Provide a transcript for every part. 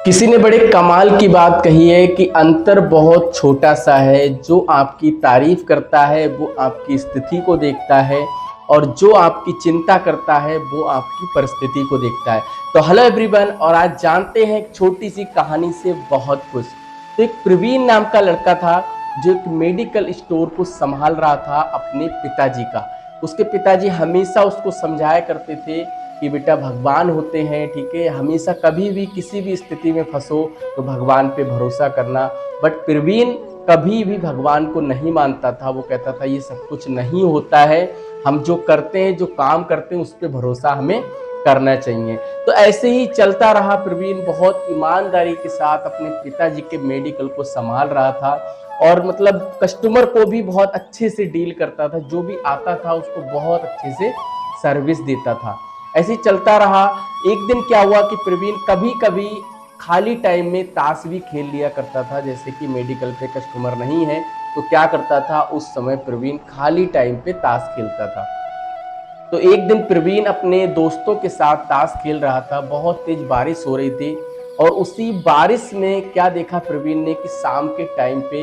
किसी ने बड़े कमाल की बात कही है कि अंतर बहुत छोटा सा है। जो आपकी तारीफ करता है वो आपकी स्थिति को देखता है और जो आपकी चिंता करता है वो आपकी परिस्थिति को देखता है। तो हेलो एवरीवन, और आज जानते हैं एक छोटी सी कहानी से बहुत कुछ। तो एक प्रवीण नाम का लड़का था जो एक मेडिकल स्टोर को संभाल रहा था अपने पिताजी का। उसके पिताजी हमेशा उसको समझाया करते थे कि बेटा भगवान होते हैं, ठीक है, हमेशा कभी भी किसी भी स्थिति में फंसो तो भगवान पे भरोसा करना। बट प्रवीण कभी भी भगवान को नहीं मानता था। वो कहता था ये सब कुछ नहीं होता है, हम जो करते हैं, जो काम करते हैं, उस पर भरोसा हमें करना चाहिए। तो ऐसे ही चलता रहा। प्रवीण बहुत ईमानदारी के साथ अपने पिताजी के मेडिकल को संभाल रहा था और मतलब कस्टमर को भी बहुत अच्छे से डील करता था। जो भी आता था उसको बहुत अच्छे से सर्विस देता था। ऐसे ही चलता रहा। एक दिन क्या हुआ कि प्रवीण कभी कभी खाली टाइम में ताश भी खेल लिया करता था। जैसे कि मेडिकल पे कस्टमर नहीं है तो क्या करता था, उस समय प्रवीण खाली टाइम पे ताश खेलता था। तो एक दिन प्रवीण अपने दोस्तों के साथ ताश खेल रहा था। बहुत तेज बारिश हो रही थी और उसी बारिश में क्या देखा प्रवीण ने कि शाम के टाइम पे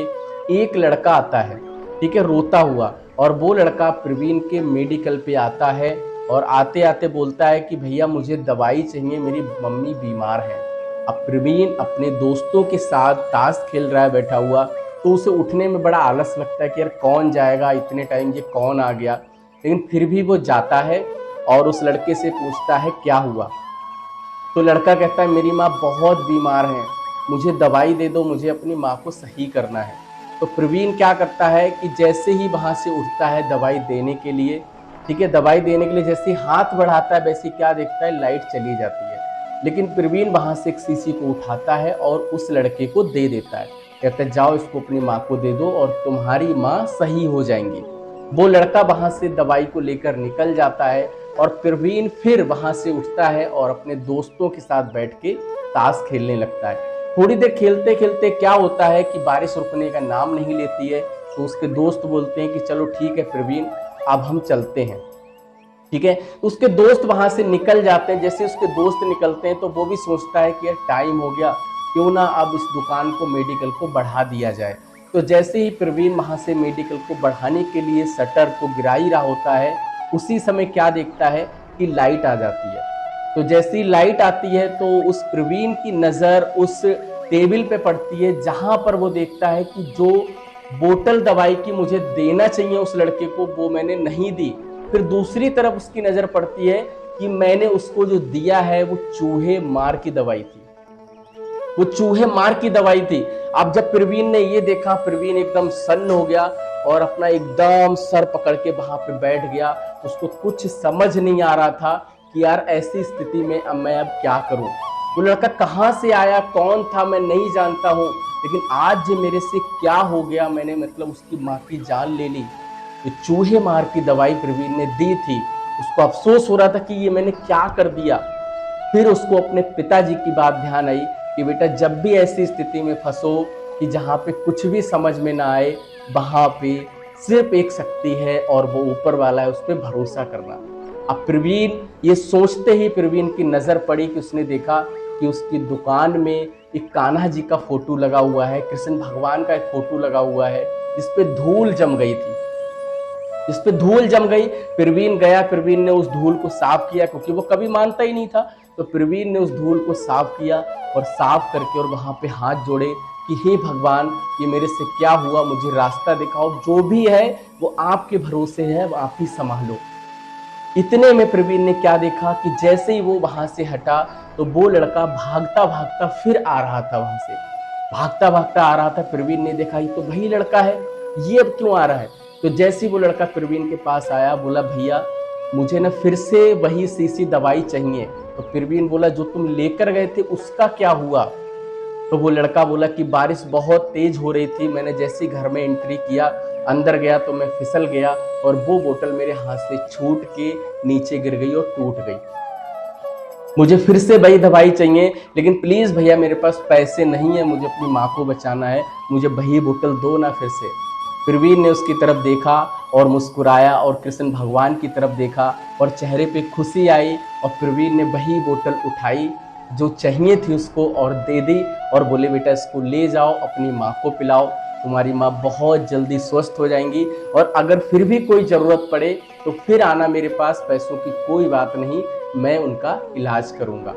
एक लड़का आता है, ठीक है, रोता हुआ। और वो लड़का प्रवीण के मेडिकल पे आता है और आते आते बोलता है कि भैया मुझे दवाई चाहिए, मेरी मम्मी बीमार है। अब प्रवीण अपने दोस्तों के साथ ताश खेल रहा है बैठा हुआ, तो उसे उठने में बड़ा आलस लगता है कि यार कौन जाएगा इतने टाइम, ये कौन आ गया। लेकिन फिर भी वो जाता है और उस लड़के से पूछता है क्या हुआ। तो लड़का कहता है मेरी माँ बहुत बीमार है, मुझे दवाई दे दो, मुझे अपनी माँ को सही करना है। तो प्रवीण क्या करता है कि जैसे ही वहां से उठता है दवाई देने के लिए, ठीक है, दवाई देने के लिए जैसे ही हाथ बढ़ाता है वैसे क्या देखता है, लाइट चली जाती है। लेकिन प्रवीण वहां से एक शीशी को उठाता है और उस लड़के को दे देता है। कहता है जाओ इसको अपनी माँ को दे दो और तुम्हारी माँ सही हो जाएंगी। वो लड़का वहां से दवाई को लेकर निकल जाता है और प्रवीण फिर वहां से उठता है और अपने दोस्तों के साथ बैठ के ताश खेलने लगता है। थोड़ी देर खेलते खेलते क्या होता है कि बारिश रुकने का नाम नहीं लेती है। तो उसके दोस्त बोलते हैं कि चलो ठीक है प्रवीण, अब हम चलते हैं, ठीक है। तो उसके दोस्त वहां से निकल जाते हैं। जैसे उसके दोस्त निकलते हैं तो वो भी सोचता है कि यार टाइम हो गया, क्यों ना अब इस दुकान को, मेडिकल को बढ़ा दिया जाए। तो जैसे ही प्रवीण वहां से मेडिकल को बढ़ाने के लिए शटर को गिरा ही रहा होता है, उसी समय क्या देखता है कि लाइट आ जाती है। तो जैसी लाइट आती है तो उस प्रवीण की नजर उस टेबल पे पड़ती है जहां पर वो देखता है कि जो बोतल दवाई की मुझे देना चाहिए उस लड़के को वो मैंने नहीं दी। फिर दूसरी तरफ उसकी नजर पड़ती है कि मैंने उसको जो दिया है वो चूहे मार की दवाई थी, वो चूहे मार की दवाई थी। अब जब प्रवीण ने ये देखा, प्रवीण एकदम सन्न हो गया और अपना एकदम सर पकड़ के वहां पे बैठ गया। उसको कुछ समझ नहीं आ रहा था कि यार ऐसी स्थिति में अब मैं अब क्या करूं। वो लड़का कहाँ से आया, कौन था, मैं नहीं जानता हूं, लेकिन आज जो मेरे से क्या हो गया, मैंने मतलब उसकी माँ की जान ले ली। जो चूहे मार की दवाई प्रवीण ने दी थी, उसको अफसोस हो रहा था कि ये मैंने क्या कर दिया। फिर उसको अपने पिताजी की बात ध्यान आई कि बेटा जब भी ऐसी स्थिति में फंसो कि जहाँ पे कुछ भी समझ में ना आए, वहां पे सिर्फ एक शक्ति है और वो ऊपर वाला है, उस पर भरोसा करना। अब प्रवीण ये सोचते ही प्रवीण की नजर पड़ी कि उसने देखा कि उसकी दुकान में एक कान्हा जी का फोटो लगा हुआ है, कृष्ण भगवान का एक फोटो लगा हुआ है जिसपे धूल जम गई थी, जिस पे धूल जम गई। प्रवीण गया, प्रवीण ने उस धूल को साफ किया क्योंकि वो कभी मानता ही नहीं था। तो प्रवीण ने उस धूल को साफ किया और साफ करके और वहां पे हाथ जोड़े कि हे भगवान, ये मेरे से क्या हुआ, मुझे रास्ता दिखाओ, जो भी है वो आपके भरोसे है, वो आप ही संभालो। इतने में प्रवीण ने क्या देखा कि जैसे ही वो वहां से हटा तो वो लड़का भागता भागता फिर आ रहा था, वहां से भागता भागता आ रहा था। प्रवीण ने देखा ये तो वही लड़का है, ये अब क्यों आ रहा है। तो जैसे ही वो लड़का प्रवीण के पास आया, बोला भैया मुझे ना फिर से वही शीशी दवाई चाहिए। तो प्रवीण बोला जो तुम लेकर गए थे उसका क्या हुआ। तो वो लड़का बोला कि बारिश बहुत तेज हो रही थी, मैंने जैसे ही घर में एंट्री किया, अंदर गया तो मैं फिसल गया और वो बोतल मेरे हाथ से छूट के नीचे गिर गई और टूट गई। मुझे फिर से वही दवाई चाहिए, लेकिन प्लीज भैया मेरे पास पैसे नहीं है, मुझे अपनी माँ को बचाना है, मुझे वही बोतल दो ना फिर से। प्रवीण ने उसकी तरफ देखा और मुस्कुराया और कृष्ण भगवान की तरफ देखा और चेहरे पे खुशी आई और प्रवीण ने वही बोतल उठाई जो चाहिए थी उसको और दे दी और बोले बेटा इसको ले जाओ अपनी माँ को पिलाओ, तुम्हारी माँ बहुत जल्दी स्वस्थ हो जाएंगी और अगर फिर भी कोई ज़रूरत पड़े तो फिर आना मेरे पास, पैसों की कोई बात नहीं, मैं उनका इलाज करूँगा।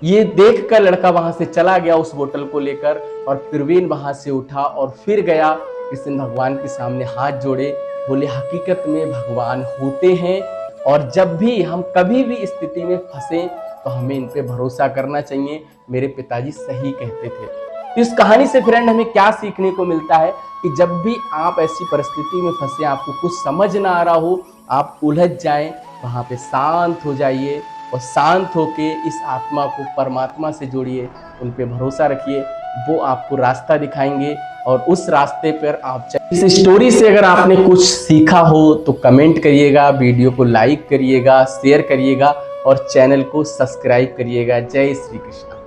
ये देखकर लड़का वहां से चला गया उस बोतल को लेकर और प्रवीण वहां से उठा और फिर गया कृष्ण भगवान के सामने हाथ जोड़े, बोले हकीकत में भगवान होते हैं और जब भी हम कभी भी स्थिति में फंसे तो हमें इन पे भरोसा करना चाहिए। मेरे पिताजी सही कहते थे। तो इस कहानी से फ्रेंड हमें क्या सीखने को मिलता है कि जब भी आप ऐसी परिस्थिति में फंसे, आपको कुछ समझ ना आ रहा हो, आप उलझ जाएं, वहां पे शांत हो जाइए और शांत होके इस आत्मा को परमात्मा से जोड़िए, उन पे भरोसा रखिए, वो आपको रास्ता दिखाएंगे और उस रास्ते पर आप इस स्टोरी से अगर आपने कुछ सीखा हो तो कमेंट करिएगा, वीडियो को लाइक करिएगा, शेयर करिएगा और चैनल को सब्सक्राइब करिएगा। जय श्री कृष्ण।